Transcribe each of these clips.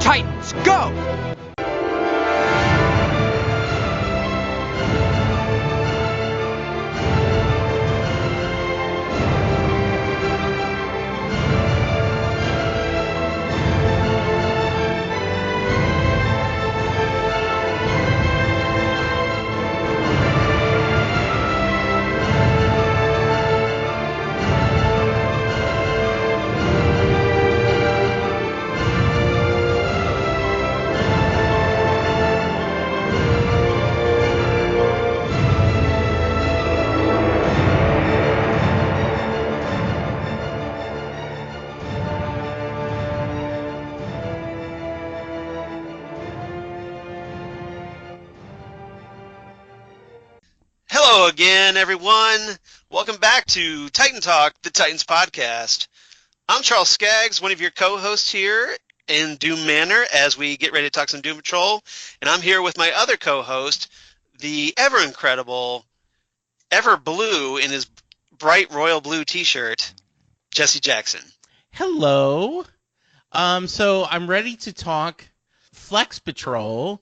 Titans, go! Hello again, everyone. Welcome back to Titan Talk, the Titans podcast. I'm Charles Skaggs, one of your co-hosts here in Doom Manor as we get ready to talk some Doom Patrol. And I'm here with my other co-host, the ever-incredible, ever-blue in his bright royal blue t-shirt, Jesse Jackson. Hello. So I'm ready to talk Flex Patrol.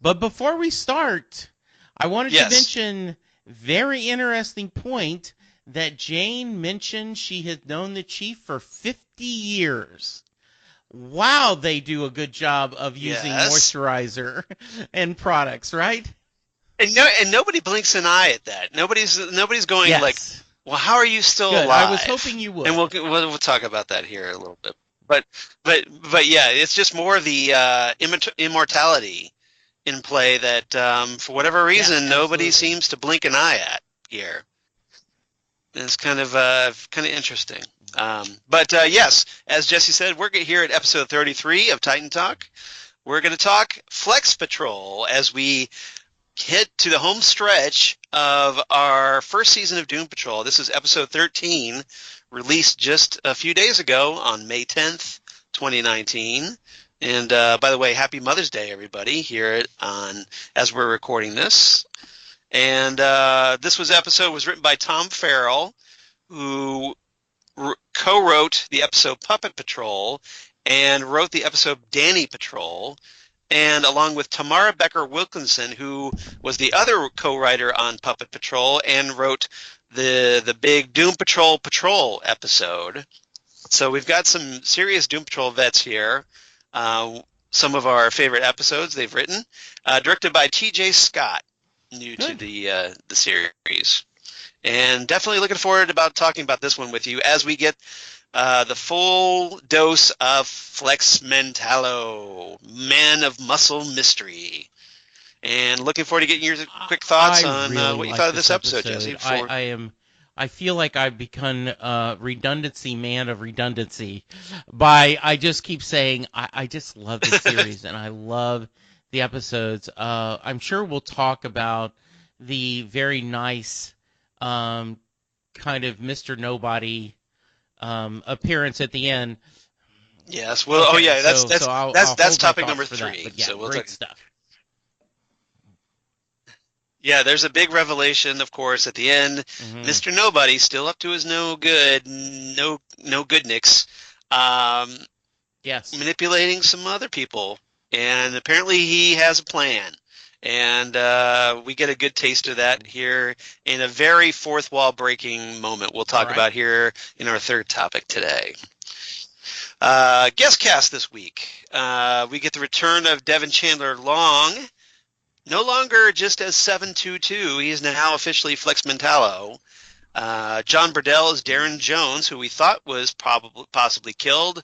But before we start, I wanted to mention very interesting point that Jane mentioned she had known the chief for 50 years. Wow, they do a good job of using moisturizer and products, right? And nobody blinks an eye at that. Nobody's going like, well, how are you still alive? I was hoping you would. And we'll talk about that here a little bit. But yeah, it's just more the immortality in play that for whatever reason nobody seems to blink an eye at here. It's kind of interesting. But yes, as Jesse said, we're here at episode 33 of Titan Talk. We're going to talk Flex Patrol as we hit to the home stretch of our first season of Doom Patrol. This is episode 13, released just a few days ago on May 10th, 2019. And by the way, happy Mother's Day, everybody, here as we're recording this. And this episode was written by Tom Farrell, who co-wrote the episode Puppet Patrol and wrote the episode Danny Patrol, and along with Tamara Becker Wilkinson, who was the other co-writer on Puppet Patrol and wrote the big Doom Patrol episode. So we've got some serious Doom Patrol vets here. Some of our favorite episodes they've written, directed by T.J. Scott, new to the series, and definitely looking forward about talking about this one with you as we get the full dose of Flex Mentallo, Man of Muscle Mystery, and looking forward to getting your quick thoughts on what you thought of this episode, Jesse. I feel like I've become redundancy man of redundancy. I just keep saying I just love the series and I love the episodes. I'm sure we'll talk about the very nice kind of Mr. Nobody appearance at the end. Yes. Well. Okay, that's topic number 3. Yeah, so we'll great stuff. Yeah, there's a big revelation, of course, at the end. Mm-hmm. Mr. Nobody, still up to his no goodness. Manipulating some other people. And apparently he has a plan. And we get a good taste of that here in a very fourth wall breaking moment we'll talk about here in our third topic today. Guest cast this week. We get the return of Devan Chandler Long. No longer just as 722, he is now officially Flex Mentallo. John Burdell is Darren Jones, who we thought was possibly killed,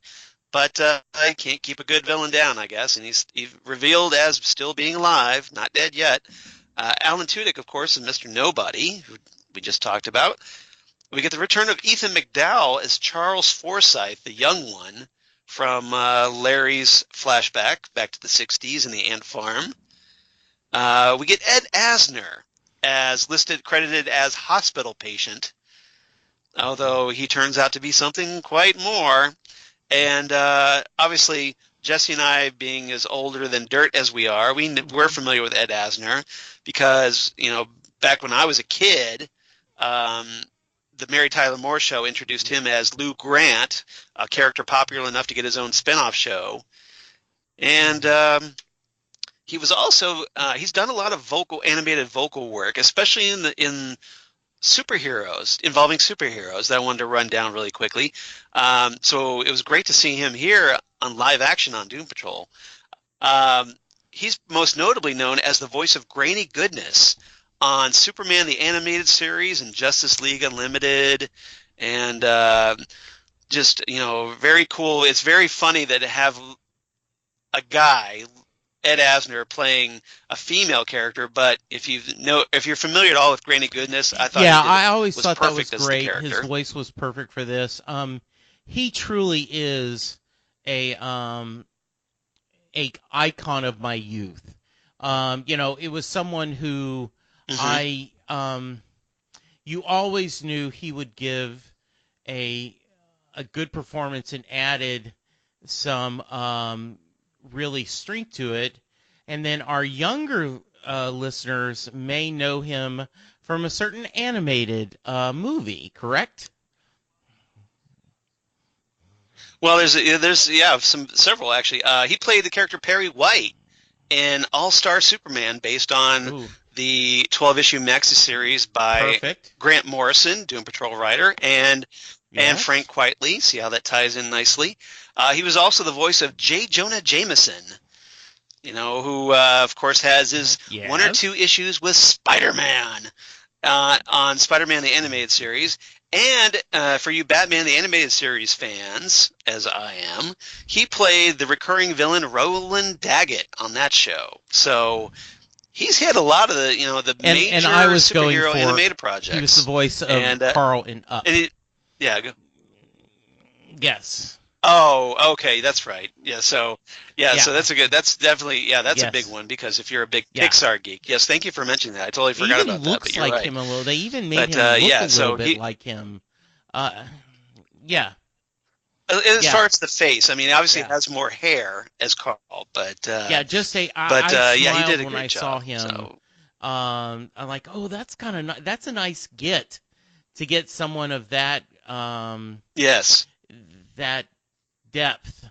but I can't keep a good villain down, I guess, and he's revealed as still being alive, not dead yet. Alan Tudyk, of course, is Mr. Nobody, who we just talked about. We get the return of Ethan McDowell as Charles Forsythe, the young one, from Larry's flashback back to the 60s in the ant farm. We get Ed Asner as credited as hospital patient, although he turns out to be something quite more. And obviously, Jesse and I, being as older than dirt as we are, we're familiar with Ed Asner because, back when I was a kid, the Mary Tyler Moore Show introduced him as Lou Grant, a character popular enough to get his own spinoff show. And he was also he's done a lot of animated vocal work, especially in superheroes, involving superheroes, that I wanted to run down really quickly. So it was great to see him here on live action on Doom Patrol. Um, he's most notably known as the voice of Granny Goodness on Superman the Animated Series and Justice League Unlimited, and just, very cool. It's very funny that to have a guy, Ed Asner, playing a female character, but if you're familiar at all with Granny Goodness, I thought I always was thought that was perfect as the great. character. His voice was perfect for this. He truly is a icon of my youth. It was someone who you always knew he would give a good performance and added some really strength to it. And then our younger listeners may know him from a certain animated movie, correct? Well, there's several actually. He played the character Perry White in All-Star Superman, based on the 12-issue maxi series by Grant Morrison, Doom Patrol writer, and Frank Quitely. See how that ties in nicely. He was also the voice of J. Jonah Jameson, who of course has his one or two issues with Spider-Man on Spider-Man the Animated Series. And for you Batman the Animated Series fans, as I am, he played the recurring villain Roland Daggett on that show. So he's had a lot of the major superhero animated projects. He was the voice of Carl in Up. Go. Yes. Oh, okay, that's right. Yeah, so that's definitely a big one, because if you're a big Pixar geek, yes, thank you for mentioning that. I totally forgot about that. He looks like him a little. They even made him look a little bit like him. As far as the face, I mean, obviously he has more hair as Carl, but I he did a when great I job, saw him. So. I'm like, oh, that's kind of that's a nice get to get someone of that. That depth,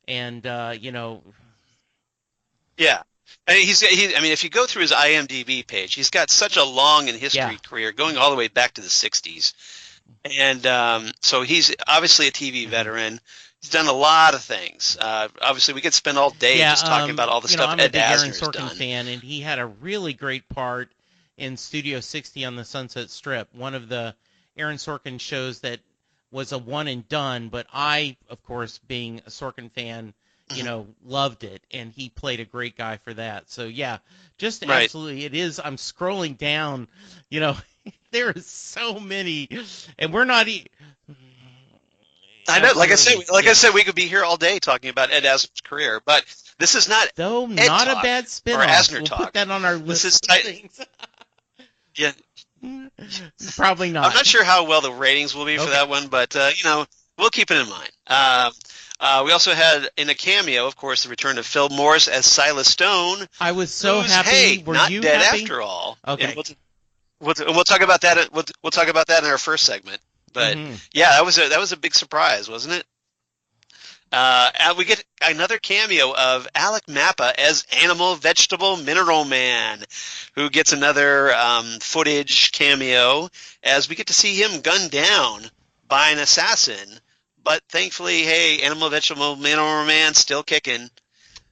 and Yeah, I mean, if you go through his IMDb page, he's got such a long and history career, going all the way back to the '60s, and so he's obviously a TV veteran. He's done a lot of things. Obviously, we could spend all day just talking about all the stuff Ed Asner's done. I'm a big Aaron Sorkin fan, and he had a really great part in Studio 60 on the Sunset Strip, one of the Aaron Sorkin shows that was a one and done, but I, of course, being a Sorkin fan, loved it, and he played a great guy for that. So absolutely, it is. I'm scrolling down, there is so many, and we're not. I know, I said, we could be here all day talking about Ed Asner's career, but this is not not a bad spin-off. Or Asner we'll talk. Put that on our list. This is of things. Yeah. Probably not. I'm not sure how well the ratings will be for that one, but we'll keep it in mind. We also had in a cameo, of course, the return of Phil Morris as Silas Stone. I was so happy. Were not you dead happy? after all. Okay. We'll talk about that. We'll talk about that in our first segment. But that was a big surprise, wasn't it? We get another cameo of Alec Mappa as Animal, Vegetable, Mineral Man, who gets another footage cameo as we get to see him gunned down by an assassin. But thankfully, hey, Animal, Vegetable, Mineral Man still kicking,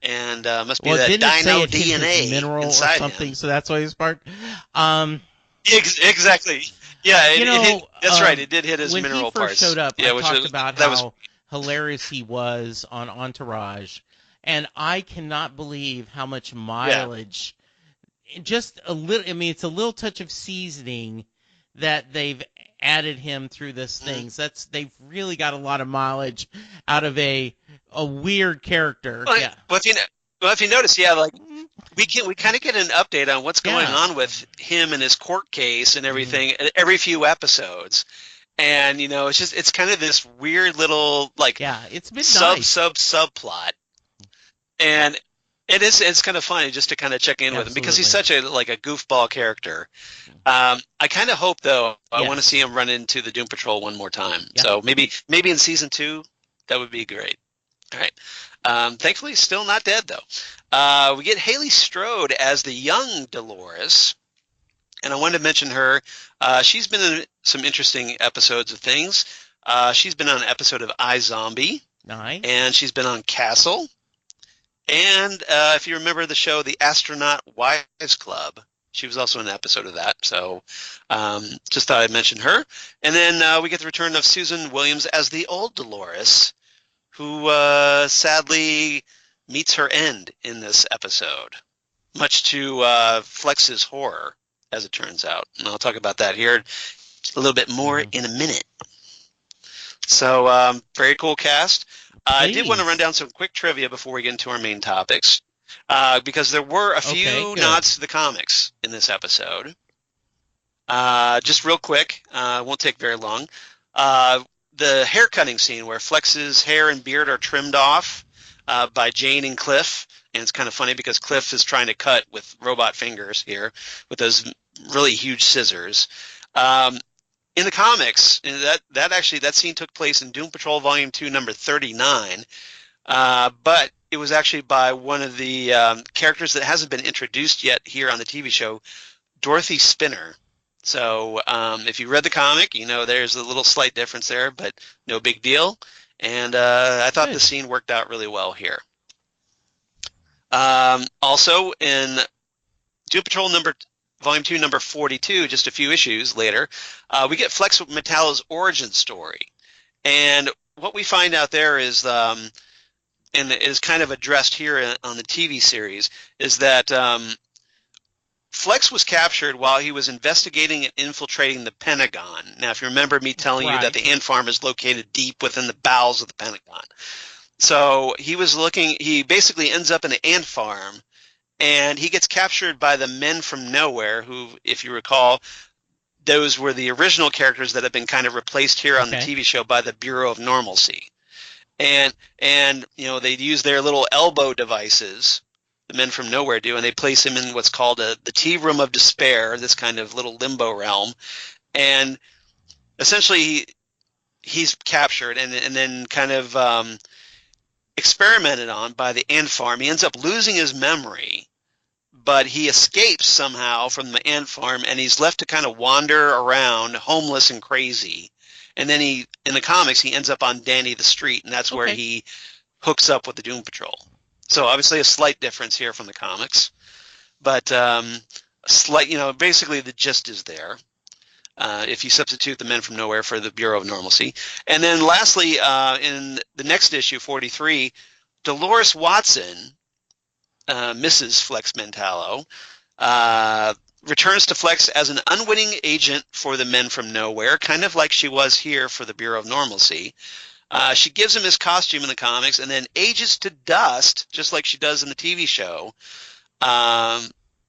and must be that dino DNA mineral inside or something. him. So that's why he's part. Exactly. Yeah, that's right. It did hit his mineral parts. When he first showed up, I talked about how hilarious he was on Entourage, and I cannot believe how much mileage, just a little. I mean, it's a little touch of seasoning that they've added him through this thing. So they've really got a lot of mileage out of a weird character. Well, if you notice, we kind of get an update on what's going on with him and his court case and everything every few episodes. And it's kind of this weird little it's been subplot, and it's kind of funny just to kind of check in with him because he's such a goofball character. I kind of hope though I want to see him run into the Doom Patrol one more time. So maybe in season 2 that would be great. All right. Thankfully, still not dead, though. We get Haley Strode as the young Dolores. And I wanted to mention her. She's been in some interesting episodes of things. She's been on an episode of iZombie. Nice. And she's been on Castle. And if you remember the show, The Astronaut Wives Club, she was also in an episode of that. So just thought I'd mention her. And then we get the return of Susan Williams as the old Dolores, who sadly meets her end in this episode, much to Flex's horror, as it turns out. And I'll talk about that here a little bit more in a minute. So very cool cast. I did want to run down some quick trivia before we get into our main topics, because there were a few nods to the comics in this episode. Just real quick, won't take very long. The hair cutting scene where Flex's hair and beard are trimmed off by Jane and Cliff. And it's kind of funny because Cliff is trying to cut with robot fingers here with those really huge scissors. In the comics, that scene took place in Doom Patrol Volume 2, number 39. But it was actually by one of the characters that hasn't been introduced yet here on the TV show, Dorothy Spinner. So if you read the comic, you know there's a little slight difference there, but no big deal. And I thought the scene worked out really well here. Also, in Doom Patrol Volume 2, number 42, just a few issues later, we get Flex Mentallo's origin story. And what we find out there is, and it is kind of addressed here on the TV series, is that Flex was captured while he was investigating and infiltrating the Pentagon. Now, if you remember me telling you that the ant farm is located deep within the bowels of the Pentagon. So he basically ends up in an ant farm, and he gets captured by the Men from Nowhere, who, if you recall, those were the original characters that have been kind of replaced here on the TV show by the Bureau of Normalcy. And you know, they use their little elbow devices, the Men from Nowhere do, and they place him in what's called the Tea Room of Despair, this kind of little limbo realm. And essentially he's captured and then kind of experimented on by the ant farm. He ends up losing his memory, but he escapes somehow from the ant farm, and he's left to kind of wander around homeless and crazy. And then in the comics, he ends up on Danny the Street, and that's where he hooks up with the Doom Patrol. So obviously a slight difference here from the comics, but basically the gist is there. If you substitute the Men from Nowhere for the Bureau of Normalcy. And then lastly, in the next issue, 43, Dolores Watson, Mrs. Flex Mentallo, returns to Flex as an unwitting agent for the Men from Nowhere, kind of like she was here for the Bureau of Normalcy. She gives him his costume in the comics and then ages to dust, just like she does in the TV show,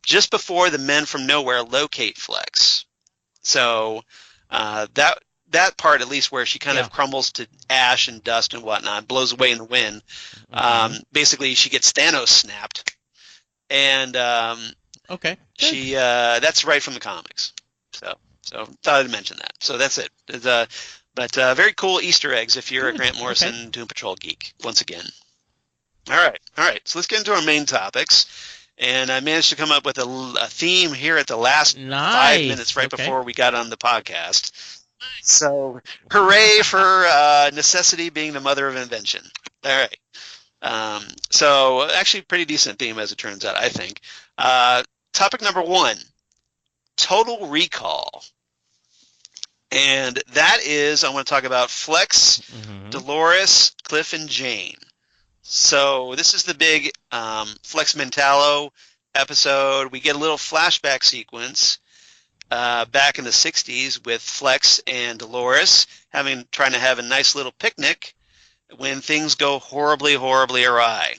just before the Men from Nowhere locate Flex. So that part, at least, where she kind of crumbles to ash and dust and whatnot, blows away in the wind. Basically, she gets Thanos snapped, and she that's right from the comics. So thought I'd mention that. So that's it. But very cool Easter eggs if you're a Grant Morrison Doom Patrol geek. Once again. All right. So let's get into our main topics. And I managed to come up with a theme here at the last 5 minutes before we got on the podcast. So hooray for necessity being the mother of invention. All right. So actually pretty decent theme as it turns out, I think. Topic number 1, Total Recall. And that is, I want to talk about Flex, Dolores, Cliff, and Jane. So this is the big Flex Mentallo episode. We get a little flashback sequence back in the 60s with Flex and Dolores trying to have a nice little picnic when things go horribly, horribly awry.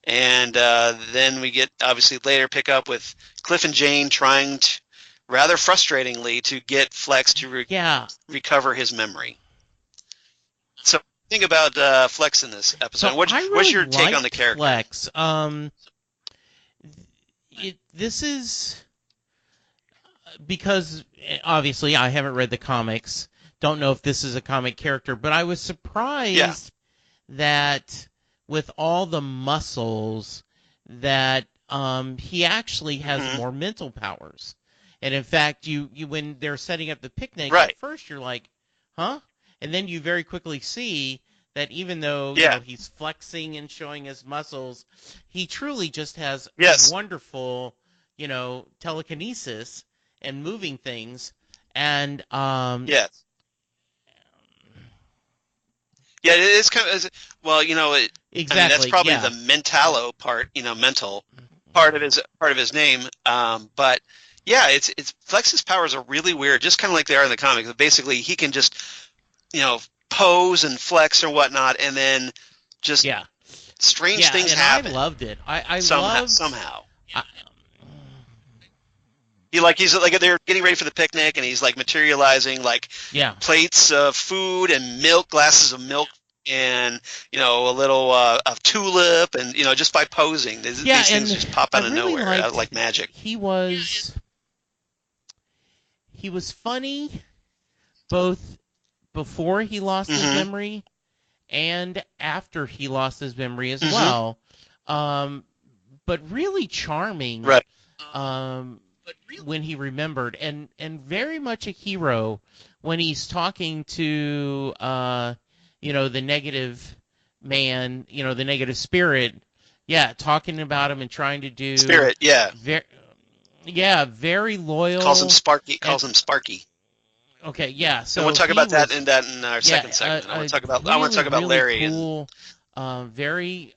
And then we get, obviously, later pick up with Cliff and Jane trying to, rather frustratingly, to get Flex to recover his memory. So think about Flex in this episode. So what's your take on the character? Flex. This is because obviously I haven't read the comics. Don't know if this is a comic character, but I was surprised that with all the muscles that he actually has more mental powers. And in fact, you when they're setting up the picnic, Right. at first you're like, huh? And then you very quickly see that even though he's flexing and showing his muscles, he truly just has wonderful, telekinesis and moving things. And yes. Yeah, it is kind of well, exactly. I mean, that's probably the Mentallo part, mental part of his name. But yeah, it's Flex's powers are really weird, just kind of like they are in the comics. Basically, he can just pose and flex or whatnot, and then just strange things happen. I loved it. I somehow. He's like they're getting ready for the picnic, and he's like materializing like plates of food and milk, glasses of milk, and a little of tulip, and just by posing, these things just pop out of nowhere like magic. He was funny both before he lost his memory and after he lost his memory as well, but really charming. Right. When he remembered, and very much a hero when he's talking to the negative man, the negative spirit, talking about him and trying to do spirit, very loyal. Calls him Sparky. Okay, yeah. So and we'll talk about that in our second segment. I want to talk about Larry. Cool, very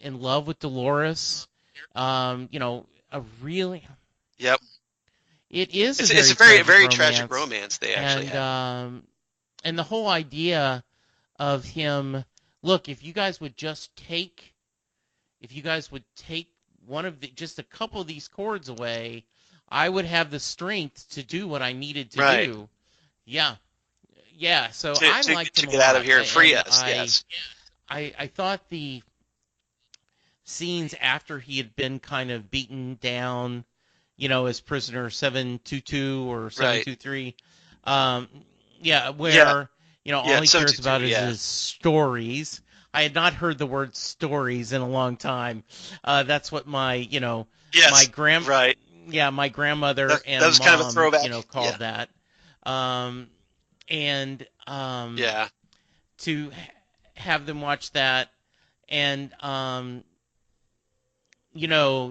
in love with Dolores. A really. Yep. It is. It's a very tragic romance they actually have. And the whole idea of him. Look, if you guys would take one of just a couple of these cords away, I would have the strength to do what I needed to do. Yeah. So I liked to him get out of here and free us. Yes. I thought the scenes after he had been kind of beaten down, as prisoner 722 or 723, where all he cares about is his stories. I had not heard the word stories in a long time. That's what my my my grandmother and that was mom kind of a throwback. Called that. To have them watch that, and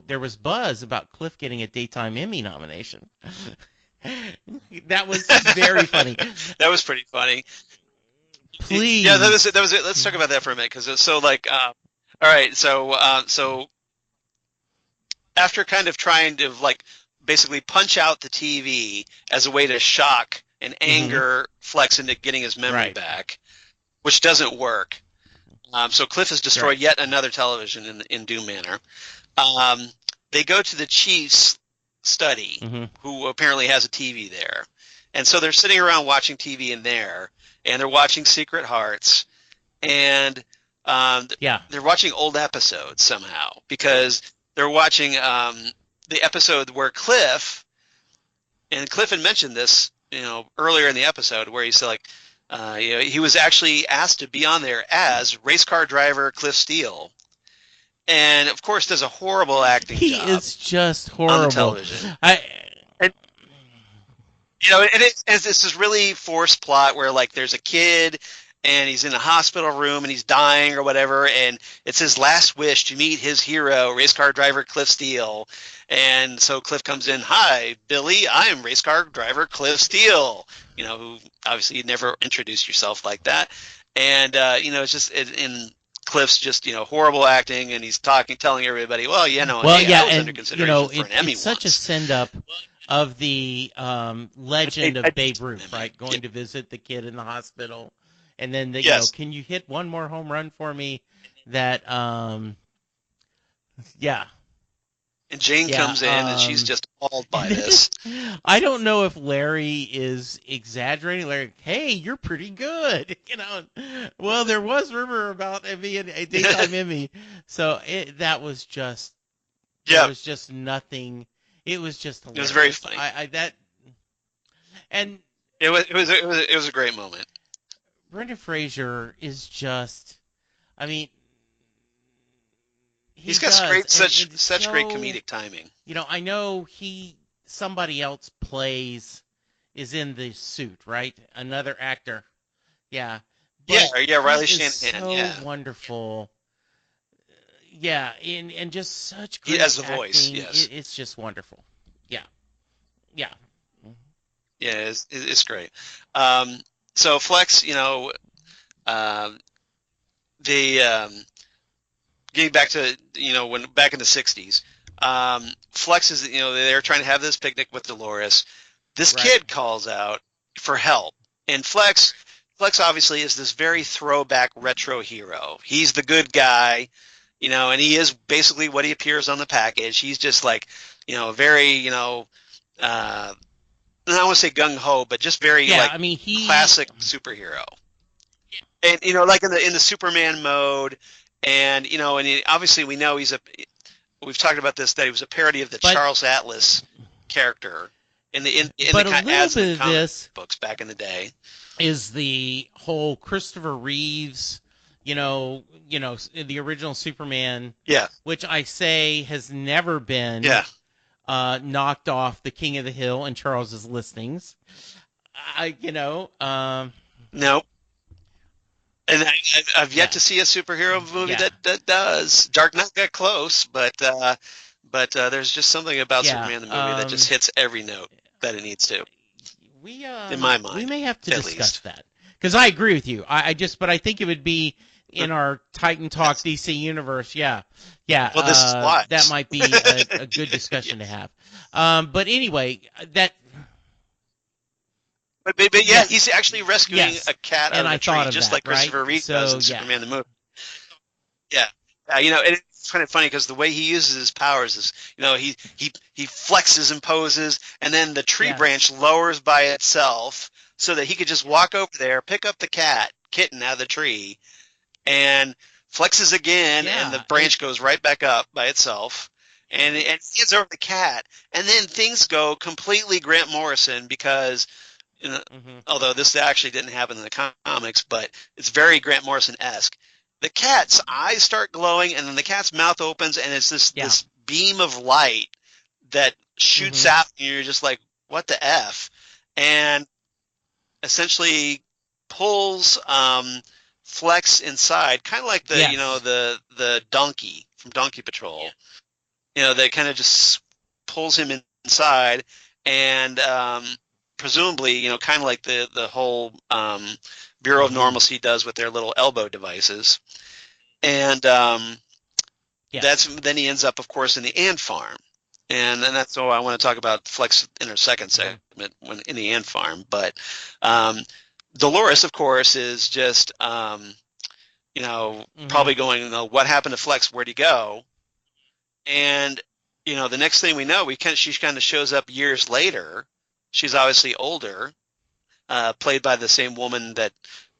there was buzz about Cliff getting a Daytime Emmy nomination. That was very funny. That was pretty funny. Please. Yeah, that was it. Let's talk about that for a minute, because it's so like, all right, so after kind of trying to like basically punch out the TV as a way to shock and anger Flex into getting his memory back, which doesn't work. So Cliff has destroyed yet another television in Doom Manor. They go to the chief's study, who apparently has a TV there. And so they're sitting around watching TV in there, and they're watching Secret Hearts, and they're watching old episodes somehow, because they're watching the episode where Cliff had mentioned this, earlier in the episode, where he's like, he was actually asked to be on there as race car driver Cliff Steele. And of course, does a horrible acting job. He is just horrible on the television. It's this really forced plot where like there's a kid and he's in a hospital room and he's dying or whatever, and it's his last wish to meet his hero, race car driver Cliff Steele. And so Cliff comes in, "Hi, Billy, I'm race car driver Cliff Steele." Who obviously you'd never introduce yourself like that. And it's just in Cliff's just horrible acting, and he's telling everybody, "Well, I was under consideration for an Emmy it's such a send up of the legend of Babe Ruth, right? Going to visit the kid in the hospital, and then can you hit one more home run for me? That And Jane comes in, and she's just appalled by this. I don't know if Larry is exaggerating. Larry, hey, you're pretty good. Well, there was rumor about it being a Daytime Emmy, so that was just there was just nothing. It was just hilarious. It was very funny. And it was a great moment. Brendan Fraser is just, I mean, He's got such great comedic timing. I know somebody else is in the suit, right? Another actor. Yeah. But Riley Shanahan. So wonderful. Yeah, and just such great as the acting. Voice. Yes, it's just wonderful. Yeah. Yeah, it's great. So Flex, getting back to when back in the '60s, Flex is they're trying to have this picnic with Dolores. This kid calls out for help, and Flex obviously is this very throwback retro hero. He's the good guy, and he is basically what he appears on the package. He's just like, very, I don't want to say gung ho, but just very classic superhero. And like in the Superman mode, and obviously we know we've talked about this, that he was a parody of the Charles Atlas character in the comic books back in the day. Is the whole Christopher Reeves, the original Superman, which I say has never been knocked off the King of the Hill and Charles's listings. Nope. And I've yet to see a superhero movie that does. Dark Knight got close, but there's just something about Superman the movie that just hits every note that it needs to. In my mind, we may have to discuss that, because I agree with you. But I think it would be in our Titan Talk DC universe. Yeah. Well, this is why that might be a good discussion to have. But anyway, that. But he's actually rescuing a cat out of a tree, just like Christopher Reeve does in Superman the movie. Yeah, and it's kind of funny because the way he uses his powers is, he flexes and poses, and then the tree branch lowers by itself so that he could just walk over there, pick up the kitten out of the tree, and flexes again, and the branch goes right back up by itself. And he hands over the cat, and then things go completely Grant Morrison, because although this actually didn't happen in the comics, but it's very Grant Morrison-esque. The cat's eyes start glowing, and then the cat's mouth opens, and it's this beam of light that shoots out, and you're just like, what the F? And essentially pulls Flex inside, kind of like the donkey from Donkey Patrol. That kind of just pulls him inside, and presumably, kind of like the whole Bureau of Normalcy does with their little elbow devices. And then he ends up, of course, in the ant farm. And that's why I want to talk about Flex in her second segment, when in the ant farm. But Dolores, of course, is just, probably going, what happened to Flex? Where'd he go? And, the next thing we know, she kind of shows up years later. She's obviously older, played by the same woman that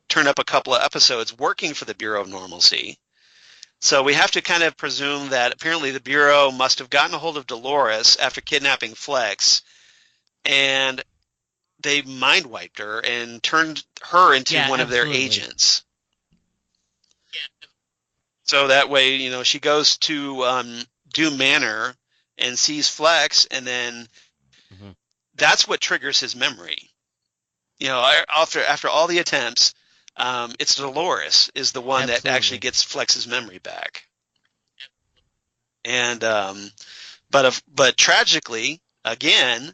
turned up a couple of episodes working for the Bureau of Normalcy. So we have to kind of presume that apparently the Bureau must have gotten a hold of Dolores after kidnapping Flex, and they mind-wiped her and turned her into one of their agents. So that way, she goes to Doom Manor and sees Flex, and then that's what triggers his memory. After all the attempts, it's Dolores is the one that actually gets Flex's memory back. And but tragically, again,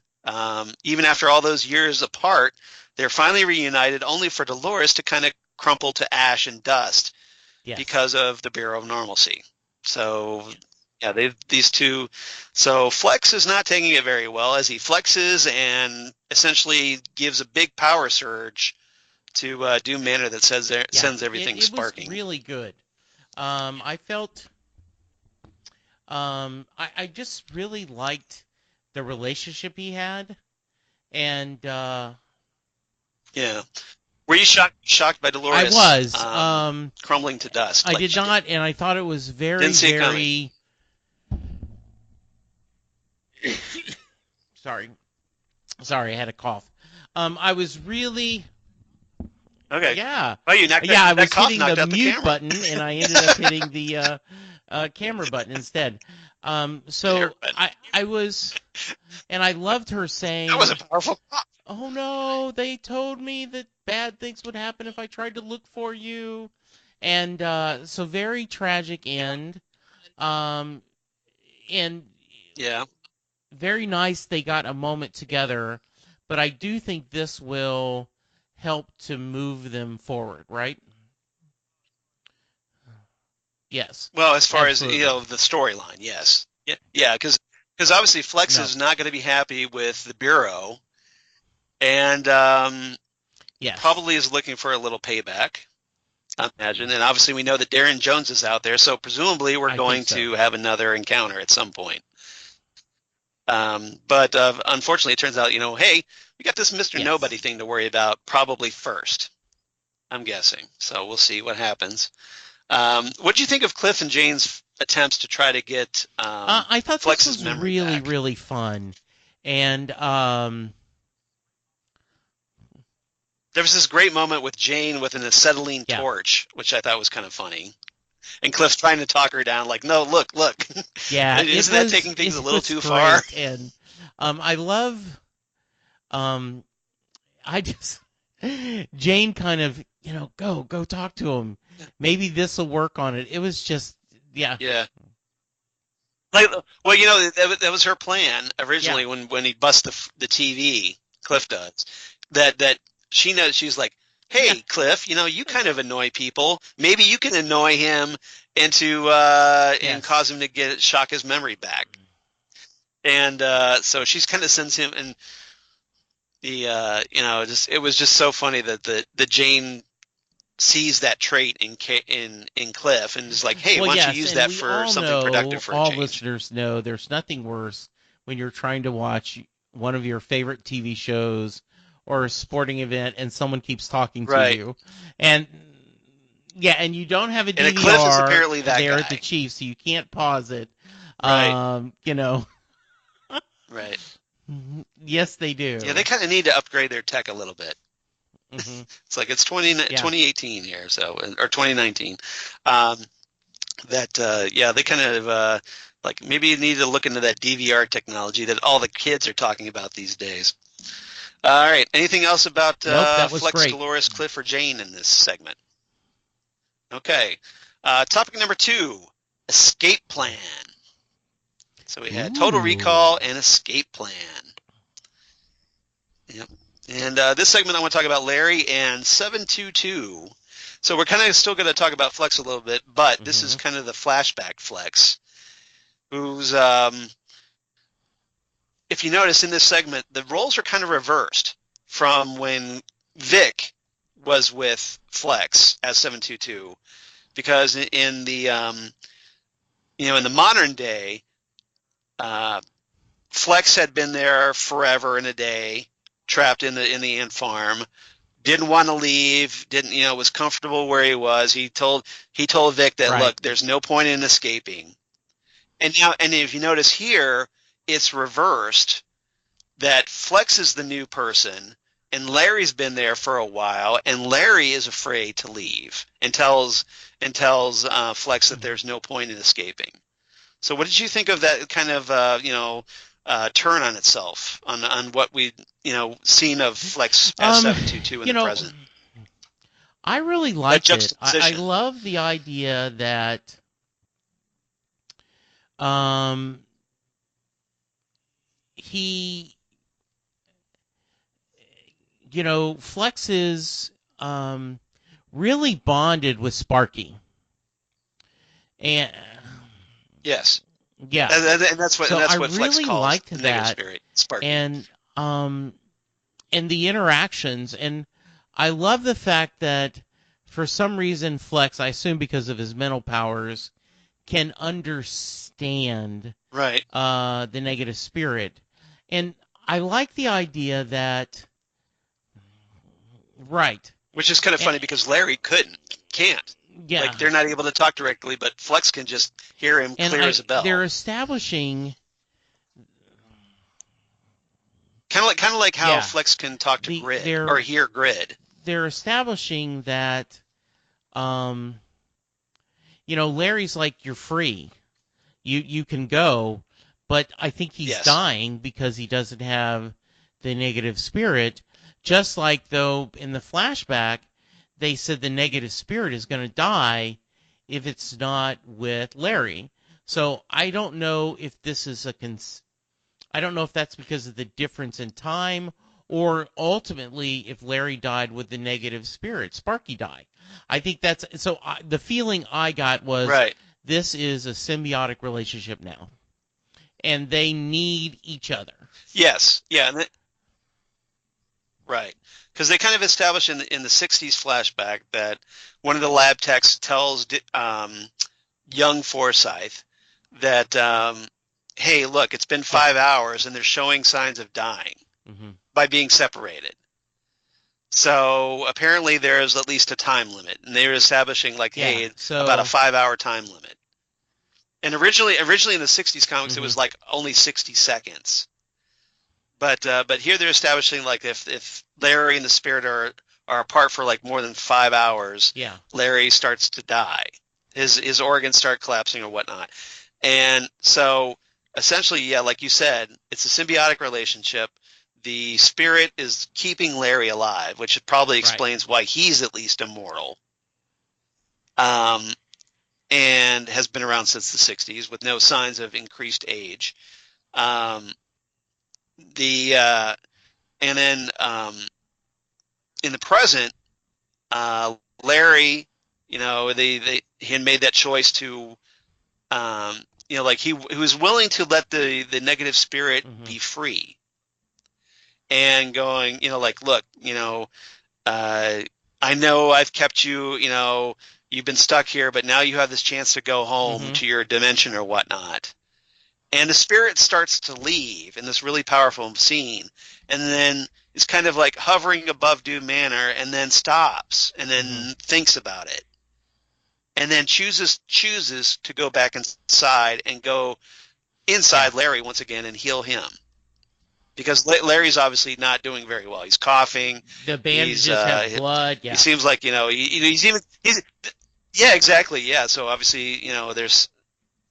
even after all those years apart, they're finally reunited, only for Dolores to kind of crumple to ash and dust because of the Bureau of Normalcy. So these two. So Flex is not taking it very well, as he flexes and essentially gives a big power surge to Doom Manor that sends everything sparking. It was really good. I felt I just really liked the relationship he had, and Were you shocked by Dolores? I was crumbling to dust. I did not, and I thought it was very Sorry, I had a cough. I was really okay. Yeah. Oh, you knocked I was hitting the mute camera. button, and I ended up hitting the camera button instead. So I was, and I loved her saying, that was a powerful pop. "Oh no, they told me that bad things would happen if I tried to look for you," and so very tragic end. Um, and Yeah. very nice they got a moment together, but I do think this will help to move them forward, right? Yes, Well, as far as the absolutely. storyline, yes, yeah, because obviously Flex No, is not going to be happy with the Bureau, and yes, probably is looking for a little payback, I imagine. And obviously we know that Darren Jones is out there, so presumably we're I think going so. to have another encounter at some point. But unfortunately, it turns out, hey, we got this Mr. Yes. Nobody thing to worry about probably first, I'm guessing. So we'll see what happens. What do you think of Cliff and Jane's attempts to try to get I thought this Flex's was memory really, back? really fun, and There was this great moment with Jane with an acetylene yeah, torch, which I thought was kind of funny. And Cliff's trying to talk her down, like, no, look. yeah, Isn't that taking things a it little was too far? great, and I love um I just Jane kind of, go talk to him. Maybe this will work on it. It was just, yeah, Yeah. Like, well, that was her plan yeah, originally when he busts the TV. Cliff does that. She knows, she's like, yeah, hey, Cliff, you kind of annoy people. Maybe you can annoy him into and yes. cause him to shock his memory back. And so she's kind of sends him, and the just it was just so funny that the Jane sees that trait in Cliff and is like, hey, Well, why don't you yes, use and that we for all something productive know, for a all change? listeners know, there's nothing worse when you're trying to watch one of your favorite TV shows or a sporting event and someone keeps talking to Right. you. And yeah, and you don't have a And Cliff is DVR apparently that there at the guy. Chiefs, so you can't pause it. Right. You know, Right. yes, they Yeah, they do. kind of need to upgrade their tech a little bit. Hmm. It's like it's Yeah. 2018 here, so, or 2019. Um, that yeah, they kind of like maybe you need to look into that DVR technology that all the kids are talking about these days. All right. Anything else about Nope, that was Flex, great. Dolores, Cliff, or Jane in this segment? Okay. Topic number 2, escape plan. So we had Total Ooh. Recall and Escape Plan. Yep. And this segment, I want to talk about Larry and 722. So we're kind of still going to talk about Flex a little bit, but this is Hmm. kind of the flashback Flex, who's, if you notice in this segment, the roles are kind of reversed from when Vic was with Flex as 722, because in the, in the modern day, uh, Flex had been there forever and a day, trapped in the ant farm. Didn't want to leave. Didn't was comfortable where he was. He told Vic that, Right. look, there's no point in escaping. And if you notice here, it's reversed. That Flex is the new person, and Larry's been there for a while, and Larry is afraid to leave and tells Flex that there's no point in escaping. So what did you think of that kind of turn on itself on what we seen of Flex as Um, 722 in you the know, present? I really That liked it. I juxtaposition. love the idea that um he Flex is really bonded with Sparky. And Yes, yeah. and that's what and So I that's what Flex really calls liked the negative that, spirit, Sparky. and um and the interactions, and I love the fact that for some reason Flex, I assume because of his mental powers, can understand Right. the negative spirit. And I like the idea that, right, Which is kind of and, funny because Larry can't. yeah, Like, they're not able to talk directly, but Flex can just hear him and clear as a they're bell. establishing, Kind of like how yeah, Flex can talk to the Grid or hear Grid. they're establishing that um, Larry's like, you're free. You can go, but I think he's dying because he doesn't have the negative spirit. Just like, though, in the flashback, they said the negative spirit is going to die if it's not with Larry. So I don't know if this is I don't know if that's because of the difference in time, or ultimately if Larry died with the negative spirit, Sparky died. I think that's so. The feeling I got was this is a symbiotic relationship now, and they need each other. Yes, yeah, right. Because they kind of established in the '60s flashback that one of the lab techs tells young Forsythe that, hey, look, it's been 5 hours and they're showing signs of dying by being separated. So apparently there is at least a time limit, and they're establishing about a 5-hour time limit. And originally in the '60s comics, it was like only 60 seconds. But here they're establishing like if Larry and the spirit are apart for like more than 5 hours, Larry starts to die. His organs start collapsing or whatnot. And so essentially, like you said, it's a symbiotic relationship. The spirit is keeping Larry alive, which probably explains why he's at least immortal. And has been around since the '60s with no signs of increased age. And then in the present, Larry, he had made that choice to, like he was willing to let the negative spirit be free. And going, like, look, I know I've kept you, you've been stuck here, but now you have this chance to go home to your dimension or whatnot. And the spirit starts to leave in this really powerful scene, and then is kind of like hovering above Doom Manor, and then stops, and then thinks about it, and then chooses to go back inside and go inside Larry once again and heal him. Because Larry's obviously not doing very well. He's coughing. The bandages have blood. Yeah. He seems like he's exactly. Yeah. So obviously there's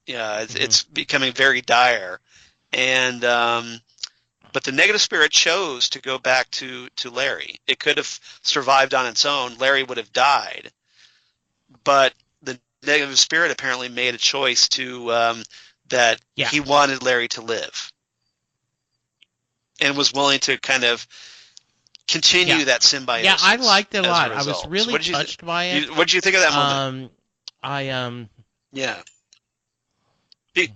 it's becoming very dire, and but the negative spirit chose to go back to Larry. It could have survived on its own. Larry would have died, but the negative spirit apparently made a choice to that he wanted Larry to live. And was willing to kind of continue that symbiosis. Yeah, I liked it a lot. I was really touched by it. What did you think of that moment?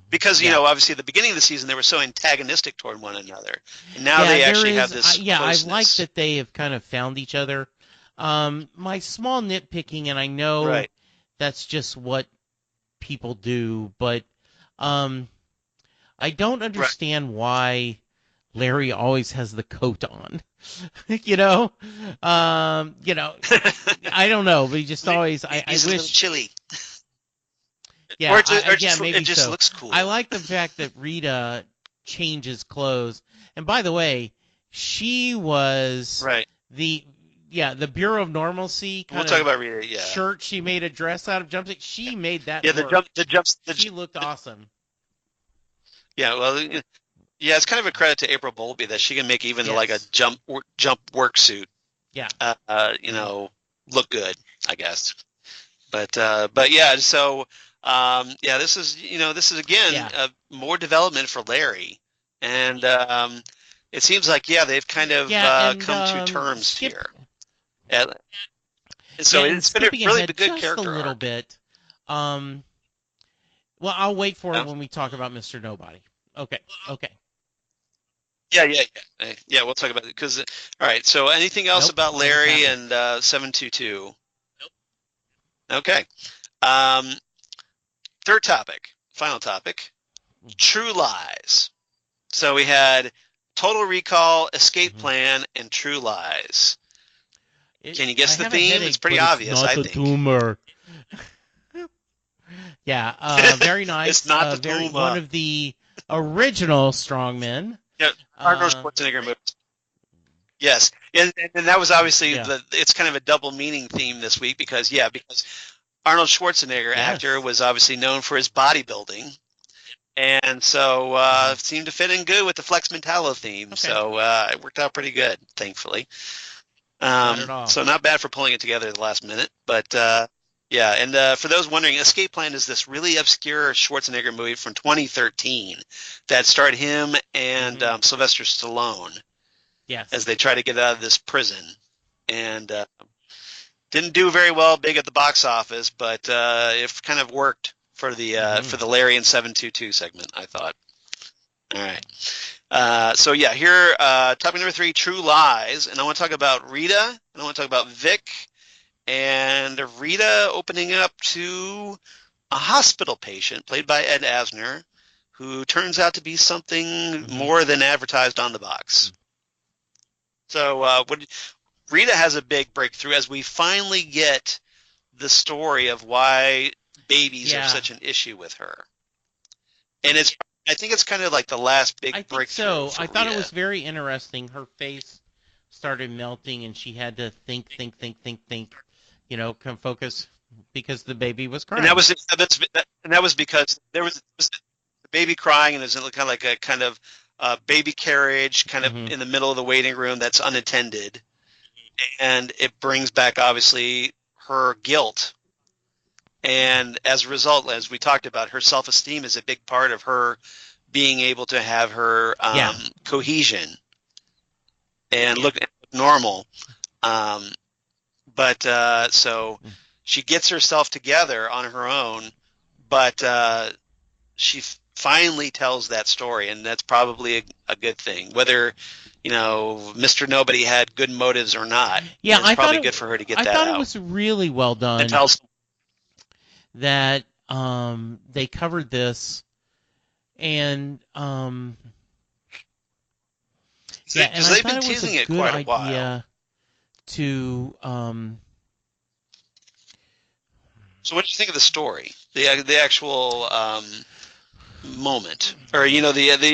Because obviously at the beginning of the season they were so antagonistic toward one another, and now they actually have this. I like that they have kind of found each other. My small nitpicking, and I know that's just what people do, but I don't understand why Larry always has the coat on. I don't know, but he just always. I wish a little chilly. Yeah, maybe it just looks cool. I like the fact that Rita changes clothes, and by the way, she was the Bureau of Normalcy kind talk about Rita. Yeah, shirt she made a dress out of jumpsuit. She made that. She looked awesome. Yeah, well. Yeah, it's kind of a credit to April Bowlby that she can make even like a jump work suit. Yeah. Look good, I guess. But yeah, so this is again more development for Larry, and it seems like they've kind of come to terms here. So it's been a really good character a little arc. bit. Well, I'll wait for it when we talk about Mr. Nobody. Okay. Yeah. We'll talk about it because. All right. So, anything else about Larry and 722? Nope. Okay. Third topic, final topic, True Lies. So we had Total Recall, Escape Plan, and True Lies. Can you guess the theme? It's pretty obvious, I think. It's not the tumor. Yeah. Very nice. It's not the tumor. One of the original strongmen. Yeah, Arnold Schwarzenegger movies. Yes, and that was obviously it's kind of a double meaning theme this week because Arnold Schwarzenegger, actor, was obviously known for his bodybuilding. And so it seemed to fit in good with the Flex Mentallo theme. Okay. So it worked out pretty good, thankfully. Not at all. So not bad for pulling it together at the last minute. But yeah, and for those wondering, Escape Plan is this really obscure Schwarzenegger movie from 2013 that starred him and Sylvester Stallone. Yes. As they try to get out of this prison. And didn't do very well big at the box office, but it kind of worked for the Larry and 722 segment, I thought. All right. So yeah, here, topic number 3, True Lies, and I want to talk about Rita, and I want to talk about Vic, and Rita opening up to a hospital patient played by Ed Asner, who turns out to be something more than advertised on the box. So Rita has a big breakthrough as we finally get the story of why babies are such an issue with her. And I think it's kind of like the last big breakthrough. I thought it was very interesting. Her face started melting and she had to think, you know, come focus because the baby was crying. And that was because there was the baby crying, and there's kind of like a kind of baby carriage kind of in the middle of the waiting room that's unattended. And it brings back, obviously, her guilt. And as a result, as we talked about, her self-esteem is a big part of her being able to have her cohesion and look normal. So she gets herself together on her own, but she finally tells that story, and that's probably a good thing. Whether, you know, Mr. Nobody had good motives or not, it's probably good for her to get that out. I thought it was really well done that they covered this, and because they've been teasing it quite a while. So what do you think of the story, the actual moment, or you know, the event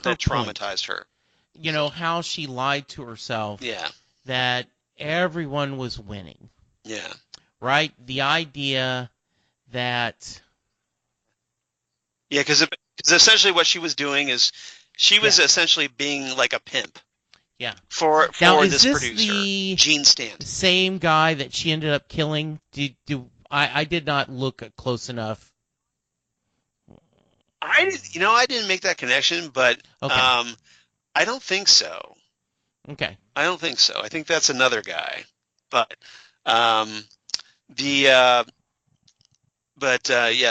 that traumatized her? You know, how she lied to herself. Yeah. That everyone was winning. Yeah. Right? The idea that... Yeah, because essentially what she was doing is she was essentially being like a pimp. Yeah. For this producer, the Gene Stanton. Same guy that she ended up killing? I did not look close enough. I didn't make that connection, but I don't think so. Okay. I don't think so. I think that's another guy. But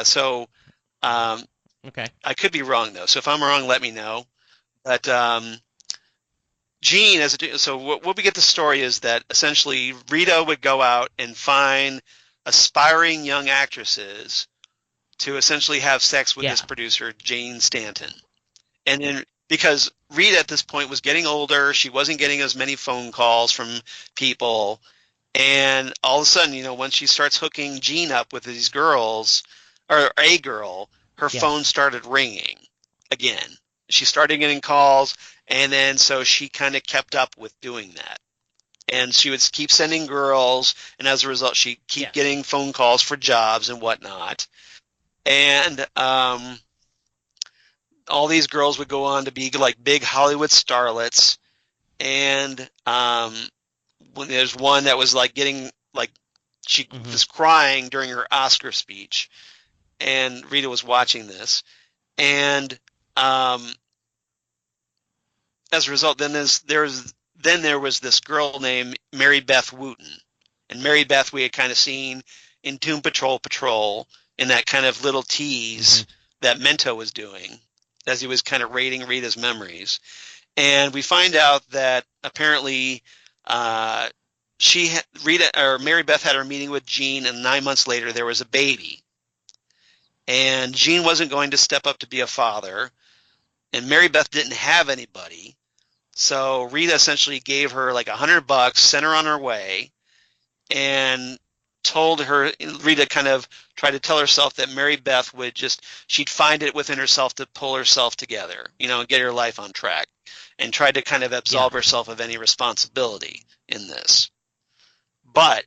so okay. I could be wrong though. So if I'm wrong, let me know. But Gene, what we get the story is that essentially Rita would go out and find aspiring young actresses to essentially have sex with this producer, Gene Stanton. And then because Rita at this point was getting older, she wasn't getting as many phone calls from people. And all of a sudden, you know, when she starts hooking Gene up with these girls, or a girl, her phone started ringing again. She started getting calls, and then so she kind of kept up with doing that. And she would keep sending girls, and as a result, she'd keep getting phone calls for jobs and whatnot. And all these girls would go on to be like big Hollywood starlets. And when there's one that was like getting like she was crying during her Oscar speech, and Rita was watching this, and as a result, then there was this girl named Mary Beth Wooten, and Mary Beth we had kind of seen in Doom Patrol in that kind of little tease that Mento was doing as he was kind of raiding Rita's memories. And we find out that apparently Mary Beth had her meeting with Gene, and 9 months later there was a baby. And Gene wasn't going to step up to be a father, and Mary Beth didn't have anybody. So Rita essentially gave her like $100, sent her on her way, and told her, Rita kind of tried to tell herself that Mary Beth she'd find it within herself to pull herself together, you know, and get her life on track, and tried to kind of absolve herself of any responsibility in this. But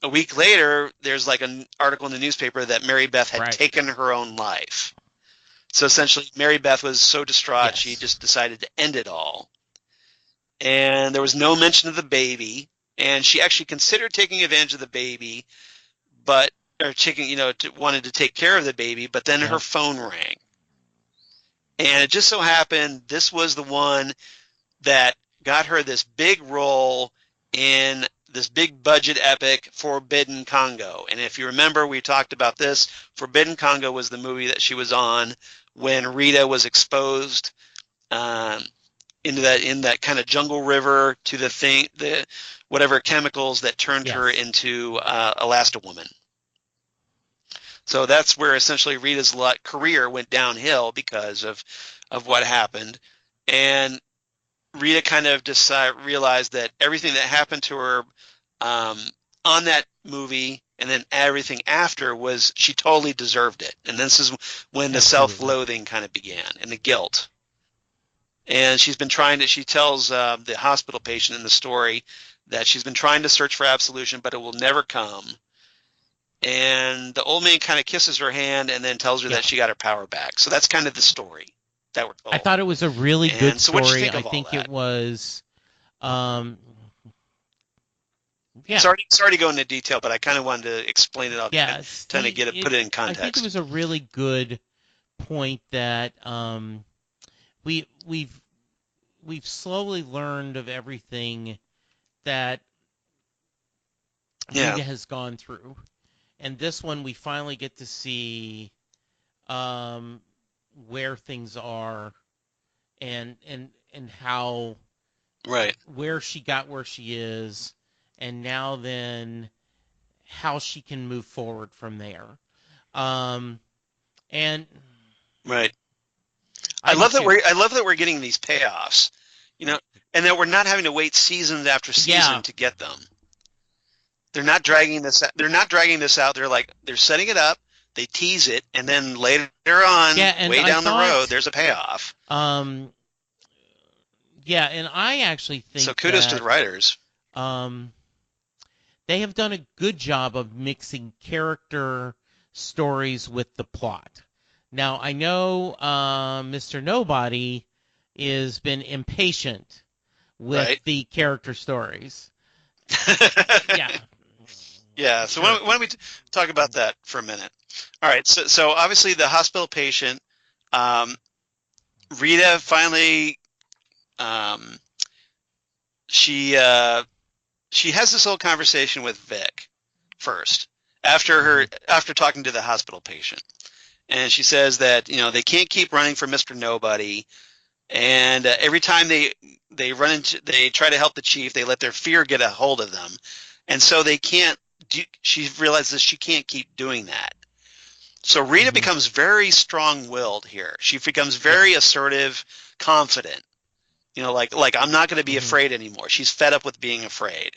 a week later, there's like an article in the newspaper that Mary Beth had Right. taken her own life. So essentially, Mary Beth was so distraught, she just decided to end it all. And there was no mention of the baby. And she actually considered taking advantage of the baby, but wanted to take care of the baby. But then her phone rang, and it just so happened this was the one that got her this big role in this big budget epic, Forbidden Congo. And if you remember, we talked about this. Forbidden Congo was the movie that she was on when Rita was exposed in that kind of jungle river to the whatever chemicals that turned her into Elasti-Woman. So that's where essentially Rita's career went downhill because of what happened. And Rita kind of realized that everything that happened to her on that movie and then everything after she totally deserved it. And this is when the self-loathing kind of began and the guilt. And she tells the hospital patient in the story that she's been trying to search for absolution, but it will never come. And the old man kind of kisses her hand and then tells her that she got her power back. So that's kind of the story that we're told. I thought it was a really good story. What'd you think of I think it was Sorry to go into detail, but I kind of wanted to explain it all. Put it in context. I think it was a really good point that we've slowly learned of everything that Rita has gone through, and this one we finally get to see where things are and how where she got where she is, and now then how she can move forward from there. And I love that we're getting these payoffs, and that we're not having to wait seasons after season to get them. They're not dragging this out. They're setting it up, they tease it, and then later on, way down the road, there's a payoff. And I actually think so. Kudos to the writers. They have done a good job of mixing character stories with the plot. Now, I know Mr. Nobody has been impatient with the character stories. Yeah, so why don't we talk about that for a minute? All right, so obviously the hospital patient, Rita finally, she has this whole conversation with Vic first, after talking to the hospital patient. And she says that they can't keep running for Mr. Nobody, and every time they try to help the chief, they let their fear get a hold of them, and so they can't. She realizes she can't keep doing that. So Rita becomes very strong-willed here. She becomes very assertive, confident. Like I'm not going to be afraid anymore. She's fed up with being afraid,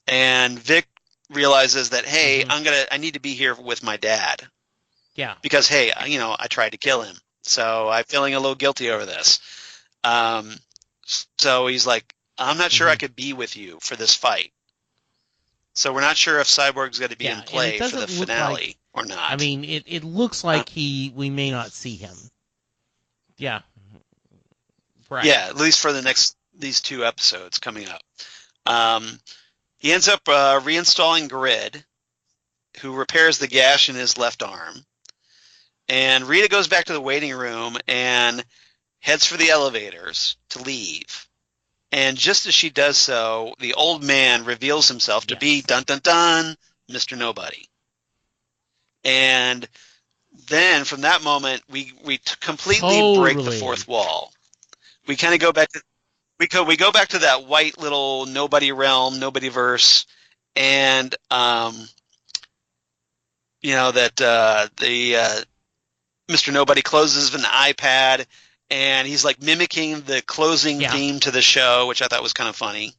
and Vic realizes that I need to be here with my dad. Yeah. Because, hey, I tried to kill him, so I'm feeling a little guilty over this. So he's like, I'm not sure I could be with you for this fight. So we're not sure if Cyborg's going to be in play for the finale or not. I mean, it looks like we may not see him. Yeah. Right. Yeah, at least for these 2 episodes coming up. He ends up reinstalling Grid, who repairs the gash in his left arm. And Rita goes back to the waiting room and heads for the elevators to leave. And just as she does so, the old man reveals himself to be, dun dun dun, Mr. Nobody. And then from that moment, we completely break the fourth wall. We kind of go back to we go back to that white little nobody realm, nobody verse, and Mr. Nobody closes an iPad, and he's like mimicking the closing theme to the show, which I thought was kind of funny.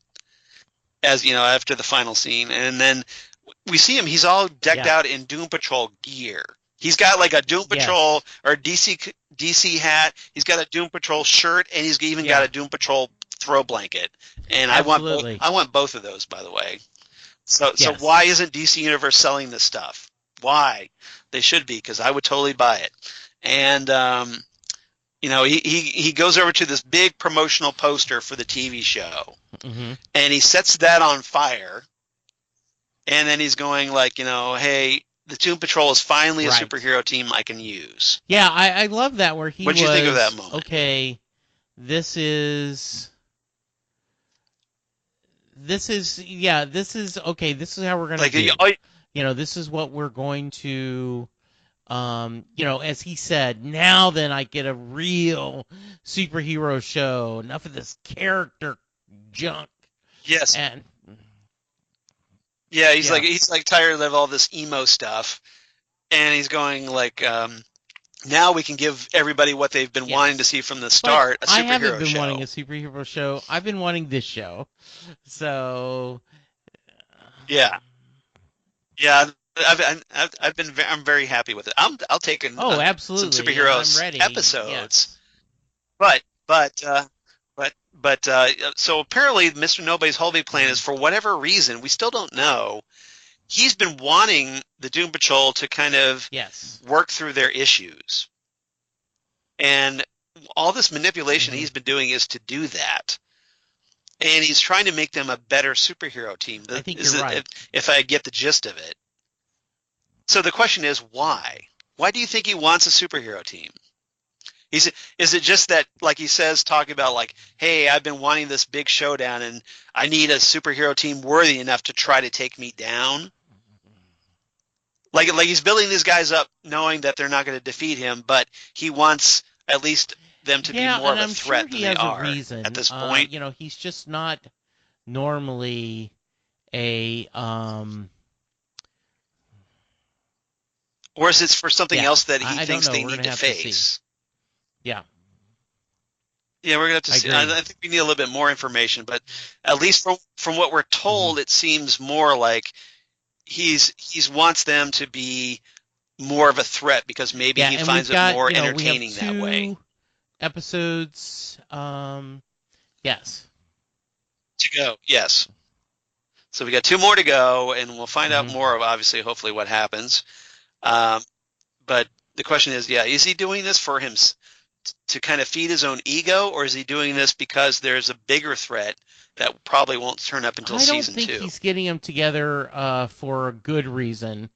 As after the final scene, and then we see him. He's all decked out in Doom Patrol gear. He's got like a Doom Patrol or DC hat. He's got a Doom Patrol shirt, and he's even got a Doom Patrol throw blanket. And I want both of those, by the way. So Yes. why isn't DC Universe selling this stuff? Why? They should be, because I would totally buy it. And he goes over to this big promotional poster for the TV show, Mm-hmm. and he sets that on fire. And then he's going like, hey, the Doom Patrol is finally a Right. superhero team I can use. Yeah, I love that where he What did you think of that moment? Okay, this is okay, this is how we're going to do. This is what we're going to as he said, now then I get a real superhero show. Enough of this character junk. Yes. And yeah, he's like tired of all this emo stuff, and he's going like, now we can give everybody what they've been wanting to see from the start, a superhero show. I haven't been wanting a superhero show. I've been wanting this show. So yeah, I'm very happy with it. I'll take absolutely some superheroes episodes. Yes. But so apparently Mr. Nobody's whole big plan is, for whatever reason, we still don't know, he's been wanting the Doom Patrol to kind of work through their issues. And all this manipulation he's been doing is to do that. And he's trying to make them a better superhero team. I think you're right. If I get the gist of it. So the question is, why? Why do you think he wants a superhero team? Is it just that, like he says, talking about like, hey, I've been wanting this big showdown and I need a superhero team worthy enough to try to take me down? Like he's building these guys up knowing that they're not going to defeat him, but he wants at least them to be more of a threat than they are at this point. He's just not normally a or is it for something else that he thinks they need to face? Yeah. Yeah, we're going to have to see. I think we need a little bit more information, but at least from what we're told, it seems more like he's wants them to be more of a threat, because maybe he finds it more entertaining that way. Episodes, yes. To go, yes. So we got 2 more to go, and we'll find out more of, obviously, hopefully, what happens. But the question is, is he doing this for him to kind of feed his own ego, or is he doing this because there's a bigger threat that probably won't turn up until season 2? I don't think he's getting them together for a good reason.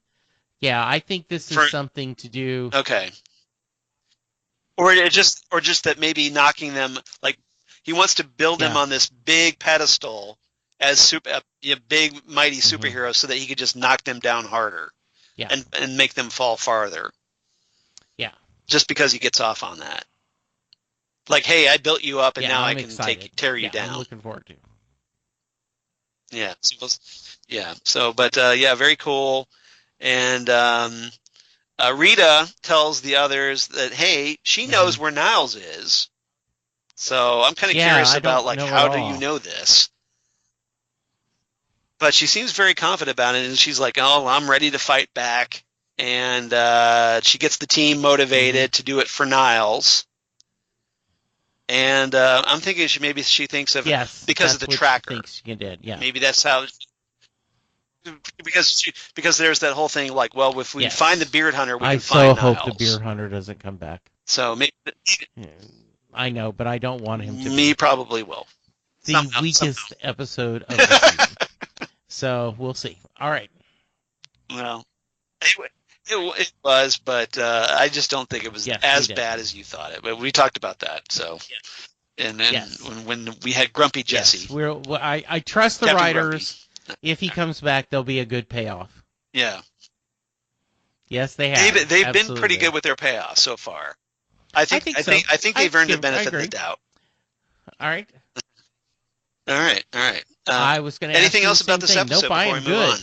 Yeah, I think this is something to do. Okay. Or just that maybe knocking them, like he wants to build them on this big pedestal as big mighty superheroes, so that he could just knock them down harder, and make them fall farther. Yeah. Just because he gets off on that. Like, hey, I built you up, and now I can tear you down. I'm looking forward to it. Yeah. So, but very cool. And Rita tells the others that, hey, she knows where Niles is. So I'm kind of curious about, like, how do you know this? But she seems very confident about it, and she's like, oh, I'm ready to fight back. And she gets the team motivated to do it for Niles. And I'm thinking maybe she thinks of because of the tracker. Maybe that's how. Because there's that whole thing, like, well, if we find the Beard Hunter, we can find Niles. I so hope the Beard Hunter doesn't come back. So maybe, I know, but I don't want him to. Me probably will. The weakest episode of the season. So we'll see. All right. Well, it was, but I just don't think it was as bad as you thought it. But we talked about that. So, and then when we had Grumpy Jesse, I trust the writers. Grumpy. If he comes back, there'll be a good payoff. Yeah. Yes, they have. They've been pretty good with their payoff so far. I think they've earned the benefit of the doubt. All right. All right. I was going to. Anything else about this episode before we move on?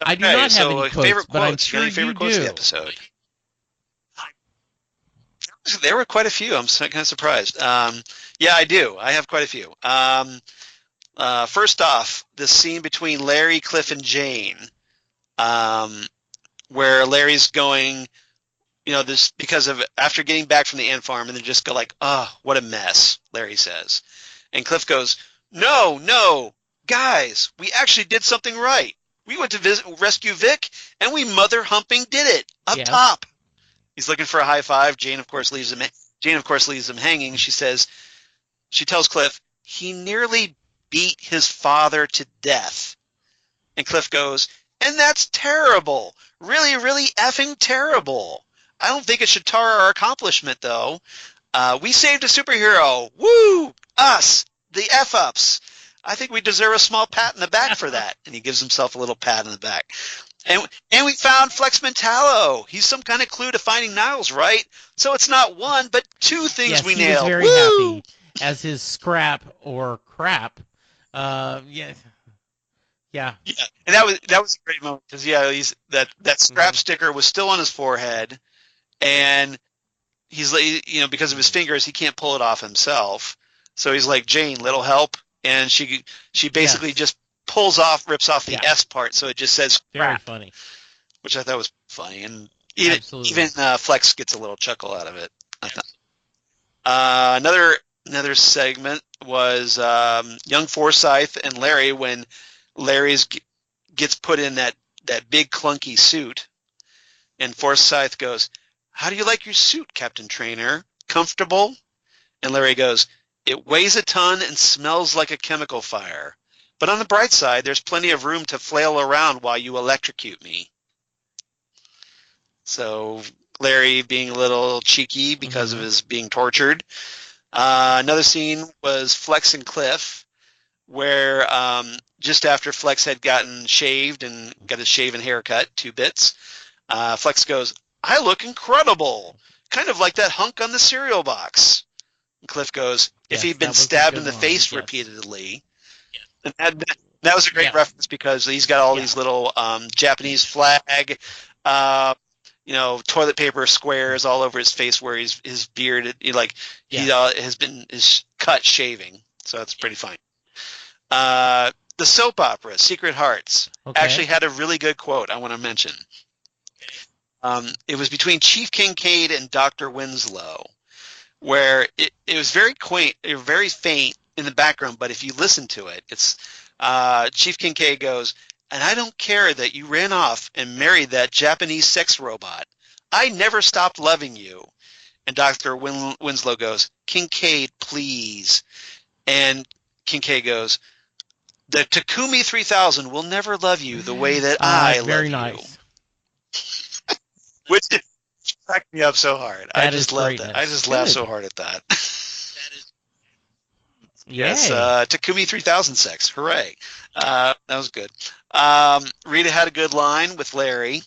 I do not have any quotes, favorite but I'm sure any favorite you quotes do. of the episode? There were quite a few. I'm kind of surprised. Yeah, I do. I have quite a few. First off, the scene between Larry, Cliff, and Jane, where Larry's going, this because of after getting back from the ant farm, and they just go like, "Oh, what a mess," Larry says, and Cliff goes, "No, guys, we actually did something right. We went to rescue Vic, and we mother humping did it up top. He's looking for a high five. Jane, of course, leaves him hanging. She tells Cliff, he nearly beat his father to death. And Cliff goes, and that's terrible. Really, really effing terrible. I don't think it should tar our accomplishment, though. We saved a superhero. Woo! Us, the F-ups. I think we deserve a small pat in the back for that. And he gives himself a little pat in the back. And we found Flex Mentallo. He's some kind of clue to finding Niles, right? So it's not one, but two things we nailed. He was very happy as his scrap or crap. Yeah. And that was a great moment because that scrap sticker was still on his forehead, and he's because of his fingers he can't pull it off himself. So he's like, Jane, little help, and she basically just rips off the S part, so it just says very funny, which I thought was funny, and even Flex gets a little chuckle out of it. I thought. Another segment was young Forsythe and Larry when Larry's gets put in that big clunky suit, and Forsythe goes, "How do you like your suit, Captain Trainer? Comfortable?" And Larry goes, "It weighs a ton and smells like a chemical fire. But on the bright side, there's plenty of room to flail around while you electrocute me." So Larry being a little cheeky because of his being tortured. Another scene was Flex and Cliff, where just after Flex had gotten shaved and got his shave and haircut, 2 bits, Flex goes, "I look incredible, kind of like that hunk on the cereal box." And Cliff goes, "If he'd been stabbed in the face repeatedly." And that was a great reference because he's got all these little Japanese flag, toilet paper squares all over his face where his beard, has been cut shaving. So that's pretty funny. The soap opera, Secret Hearts, actually had a really good quote I want to mention. It was between Chief Kincaid and Dr. Winslow, where it was very quaint, very faint in the background, but if you listen to it, it's Chief Kincaid goes, "And I don't care that you ran off and married that Japanese sex robot. I never stopped loving you." And Dr. Winslow goes, "Kincaid, please." And Kincaid goes, "The Takumi 3000 will never love you the way that I love very you." Nice. Which cracked me up so hard. I just loved it. I just laughed so hard at that. Yes, Takumi 3000 sex. Hooray. That was good. Rita had a good line with Larry.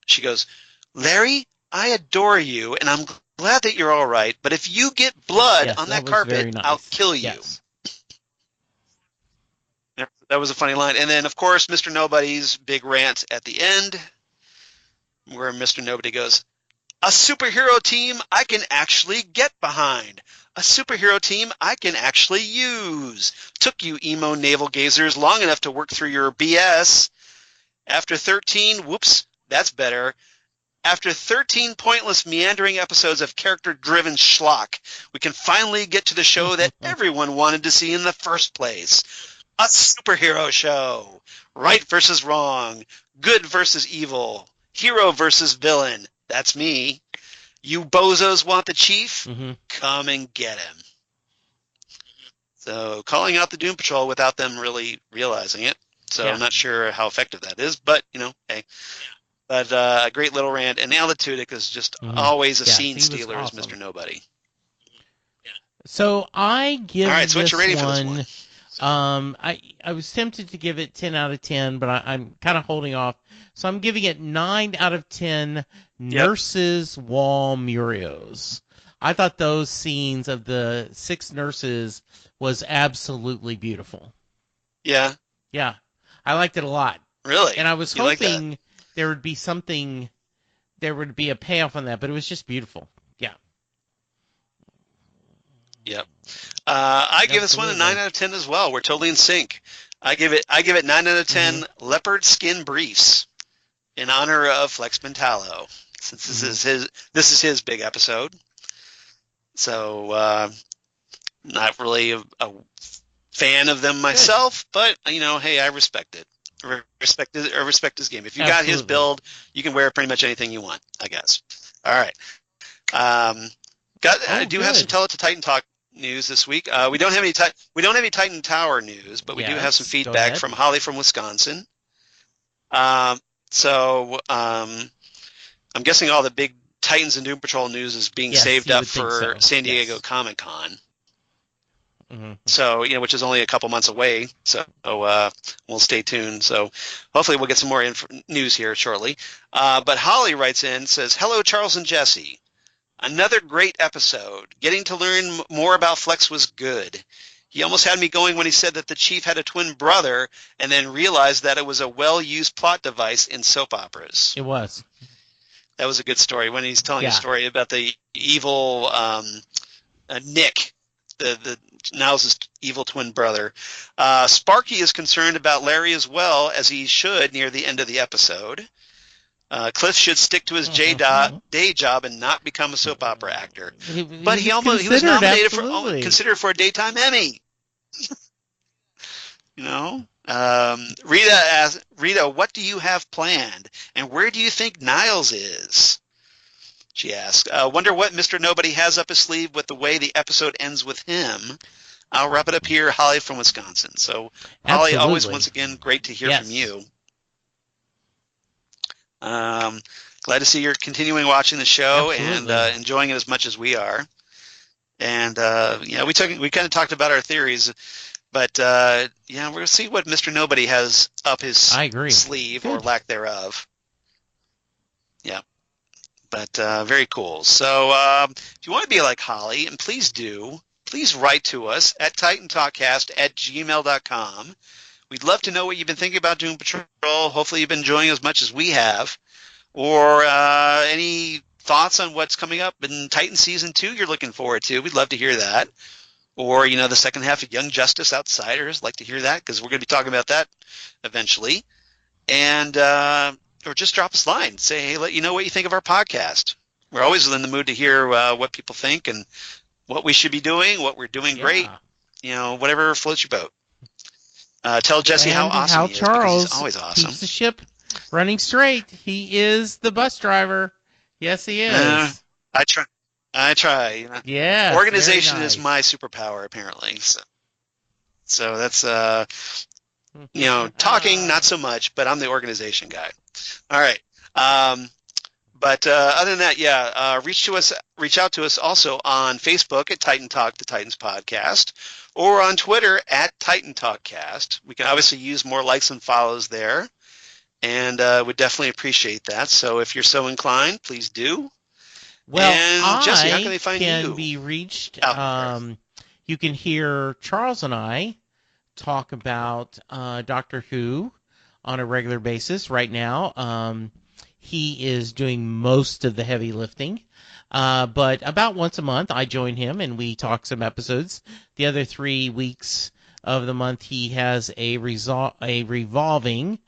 She goes, "Larry, I adore you, and I'm glad that you're all right, but if you get blood on that carpet, I'll kill you." Yes. That was a funny line. And then, of course, Mr. Nobody's big rant at the end, where Mr. Nobody goes, "A superhero team I can actually get behind. A superhero team I can actually use. Took you emo navel gazers long enough to work through your BS. After 13, whoops, that's better. After 13 pointless meandering episodes of character-driven schlock, we can finally get to the show that everyone wanted to see in the first place. A superhero show. Right versus wrong. Good versus evil. Hero versus villain. That's me. You bozos want the chief? Come and get him." So calling out the Doom Patrol without them really realizing it. So I'm not sure how effective that is, but, hey. But a great little rant. And Alan Tudyk is just always a scene stealer as Mr. Nobody. So I give All right, so what's your rating for this one? I was tempted to give it 10 out of 10, but I'm kind of holding off. So I'm giving it 9 out of 10 nurses' wall murals. I thought those scenes of the 6 nurses was absolutely beautiful. Yeah. Yeah. I liked it a lot. Really? And I was hoping there would be something, there would be a payoff on that, but it was just beautiful. Yeah. Yep. I give this one a 9 out of 10 as well. We're totally in sync. I give it 9 out of 10 leopard skin briefs in honor of Flex Mentallo, since this is his big episode. So not really a fan of them myself, but hey, I respect it. Respect his game. If you got his build, you can wear pretty much anything you want, I guess. All right. I do have some Tell It to Titan Talk news this week. We don't have any Titan Tower news, but we do have some feedback from Holly from Wisconsin. So I'm guessing all the big Titans and Doom Patrol news is being saved up for San Diego Comic-Con. Mm-hmm. So, which is only a couple months away. So we'll stay tuned. So hopefully we'll get some more news here shortly. But Holly writes in, says, "Hello, Charles and Jesse. Another great episode. Getting to learn more about Flex was good. He almost had me going when he said that the chief had a twin brother and then realized that it was a well-used plot device in soap operas." It was. That was a good story when he's telling a story about the evil Nick, the Niles' evil twin brother. Sparky is concerned about Larry as well, as he should near the end of the episode. Cliff should stick to his day job and not become a soap opera actor. But he was nominated considered for a daytime Emmy. Rita asks, "Rita, what do you have planned, and where do you think Niles is?" She asks. "Wonder what Mr. Nobody has up his sleeve with the way the episode ends with him." I'll wrap it up here. Holly from Wisconsin. So, Holly, always once again great to hear from you. Glad to see you're continuing watching the show and enjoying it as much as we are. And we kind of talked about our theories, but we're gonna see what Mr. Nobody has up his sleeve or lack thereof. Yeah, but very cool. So if you want to be like Holly, and please write to us at titantalkcast@gmail.com. We'd love to know what you've been thinking about Doom Patrol. Hopefully you've been enjoying as much as we have. Or any thoughts on what's coming up in Titan Season 2 you're looking forward to. We'd love to hear that. Or, the second half of Young Justice Outsiders. Like to hear that because we're going to be talking about that eventually. And or just drop us a line. Say, hey, let you know what you think of our podcast. We're always in the mood to hear what people think and what we should be doing, what we're doing great. Whatever floats your boat. Tell Jesse how awesome he is, because he's always awesome. Keeps the ship running straight. He is the bus driver. Yes, he is. I try. Yeah. Organization is my superpower, apparently. So that's talking not so much, but I'm the organization guy. All right. But other than that, reach out to us also on Facebook at Titan Talk, the Titans Podcast, or on Twitter at Titan Talkcast. We can obviously use more likes and follows there, and would definitely appreciate that. So if you're so inclined, please do. Well, and Jesse, how can they find you? Can be reached. You can hear Charles and I talk about Doctor Who on a regular basis right now. He is doing most of the heavy lifting. But about once a month, I join him and we talk some episodes. The other 3 weeks of the month, he has a revolving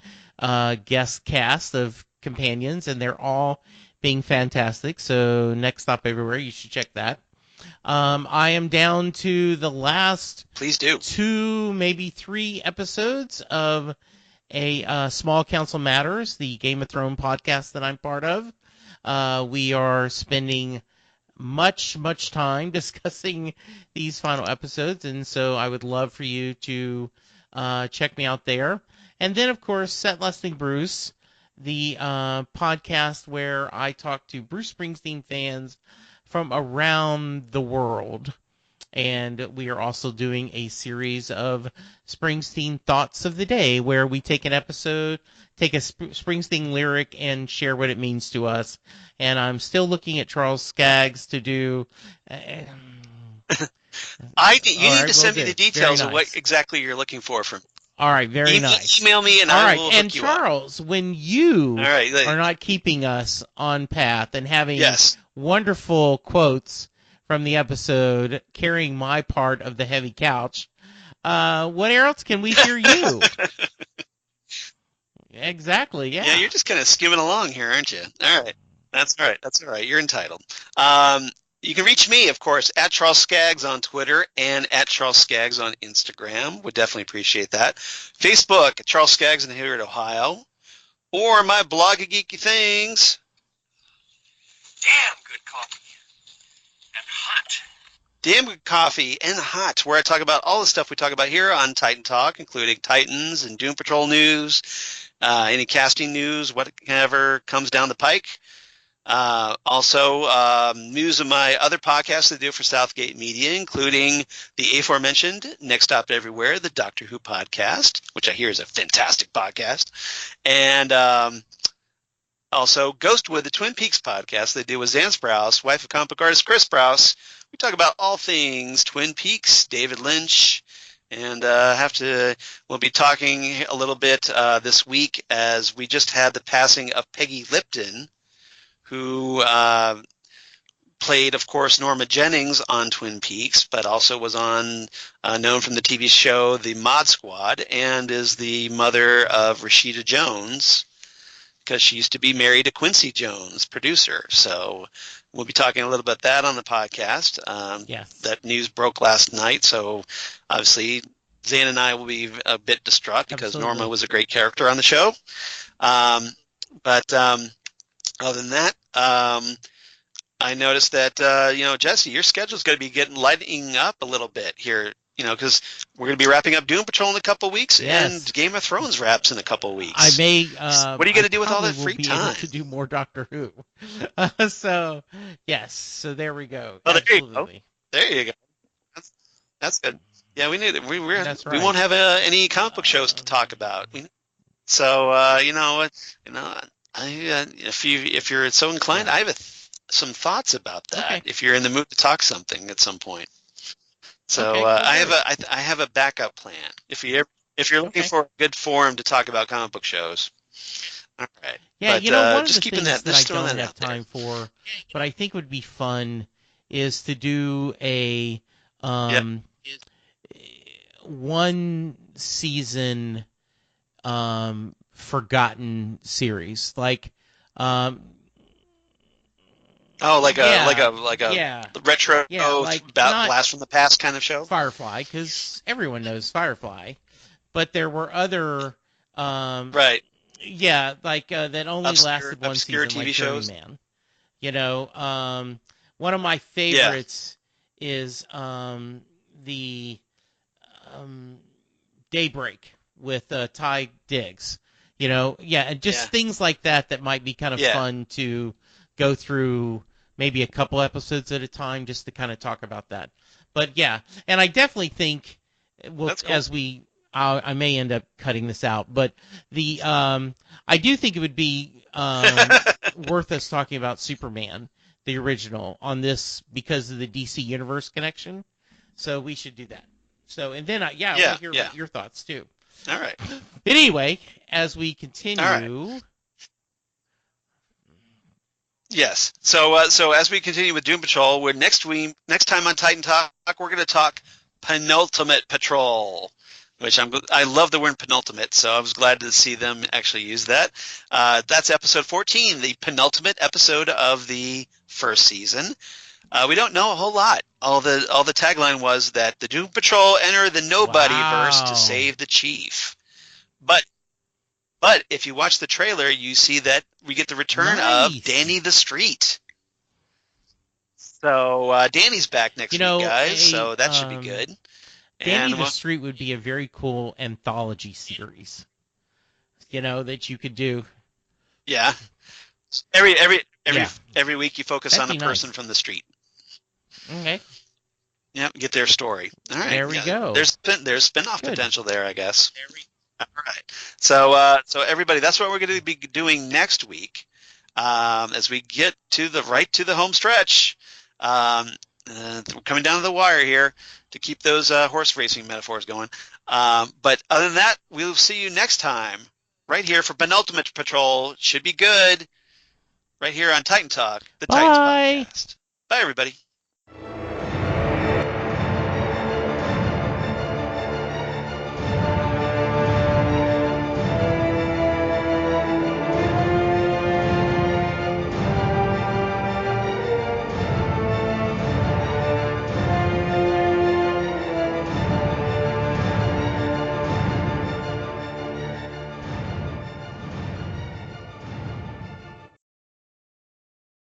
guest cast of companions, and they're all being fantastic. So Next Stop Everywhere, you should check that. I am down to the last Please do. 2, maybe 3 episodes of a Small Council Matters, the Game of Thrones podcast that I'm part of. We are spending much time discussing these final episodes, and so I would love for you to check me out there. And then, of course, Set Lusting Bruce, the podcast where I talk to Bruce Springsteen fans from around the world. And we are also doing a series of Springsteen Thoughts of the Day, where we take an episode, take a Springsteen lyric, and share what it means to us. And I'm still looking at Charles Skaggs to do. You need to send me the details of what exactly you're looking for from. All right, very nice. Email me and I will hook you up. And Charles, when you are not keeping us on path and having wonderful quotes from the episode, carrying my part of the heavy couch, what else can we hear you? Exactly, yeah. Yeah, you're just kind of skimming along here, aren't you? All right. That's all right. You're entitled. You can reach me, of course, at Charles Skaggs on Twitter and at Charles Skaggs on Instagram. Would definitely appreciate that. Facebook, at Charles Skaggs in Hilliard, Ohio. Or my blog of geeky things. Damn good coffee and hot. Damn good coffee and hot, where I talk about all the stuff we talk about here on Titan Talk, including Titans and Doom Patrol news, any casting news, whatever comes down the pike. Also, news of my other podcasts that I do for Southgate Media, including the aforementioned Next Stop Everywhere, the Doctor Who podcast, which I hear is a fantastic podcast, and also Ghostwood, the Twin Peaks podcast they do with Zan Sprouse, wife of comic book artist Chris Sprouse. We talk about all things Twin Peaks, David Lynch, and we'll be talking a little bit this week as we just had the passing of Peggy Lipton, who played, of course, Norma Jennings on Twin Peaks, but also was known from the TV show The Mod Squad, and is the mother of Rashida Jones, because she used to be married to Quincy Jones, producer. So we'll be talking a little about that on the podcast. Yes. That news broke last night, so obviously Zan and I will be a bit distraught because Absolutely. Norma was a great character on the show. But other than that, I noticed that, Jesse, your schedule's going to be lightening up a little bit here, because we're going to be wrapping up Doom Patrol in a couple of weeks, and Game of Thrones wraps in a couple of weeks. I may. What are you going to do with all that free time? Able to do more Doctor Who. So there we go. Oh, Absolutely. There you go. That's good. Yeah, we need it. We That's right. We won't have any comic book shows to talk about. So if you're so inclined, I have some thoughts about that. Okay. If you're in the mood to talk something at some point. So Okay, I have a backup plan. If you're looking for a good forum to talk about comic book shows. All right. Yeah, but, one of just the keeping things that I don't have time for, but I think would be fun, is to do a one season forgotten series, like like a retro blast from the past kind of show. Firefly, because everyone knows Firefly, but there were other right. Yeah, like that only lasted one season, TV like shows. Journeyman. One of my favorites is the Daybreak with Ty Diggs. And just things like that might be kind of fun to go through, maybe a couple episodes at a time, just to kind of talk about that. But and I definitely think I may end up cutting this out, but I do think it would be worth us talking about Superman, the original, on this because of the DC Universe connection. So we should do that. So, and then I want to hear about your thoughts too. All right. But anyway, as we continue. All right. Yes. So as we continue with Doom Patrol, next time on Titan Talk, we're going to talk Penultimate Patrol, which I love the word penultimate, so I was glad to see them actually use that. That's episode 14, the penultimate episode of the first season. We don't know a whole lot. All the tagline was that the Doom Patrol enter the Nobody-verse to save the Chief. But if you watch the trailer, you see that we get the return of Danny the Street. So Danny's back next week, guys. So that should be good. Danny the Street would be a very cool anthology series. That you could do. Yeah. Every week you focus on a person from the street. Okay. Yep, get their story. All right. There we go. There's spin-off potential there, I guess. All right. So everybody, that's what we're going to be doing next week, as we get to the home stretch. We're coming down to the wire here to keep those horse racing metaphors going. But other than that, we'll see you next time right here for Penultimate Patrol. Should be good. Right here on Titan Talk, the Titans podcast. Bye, everybody.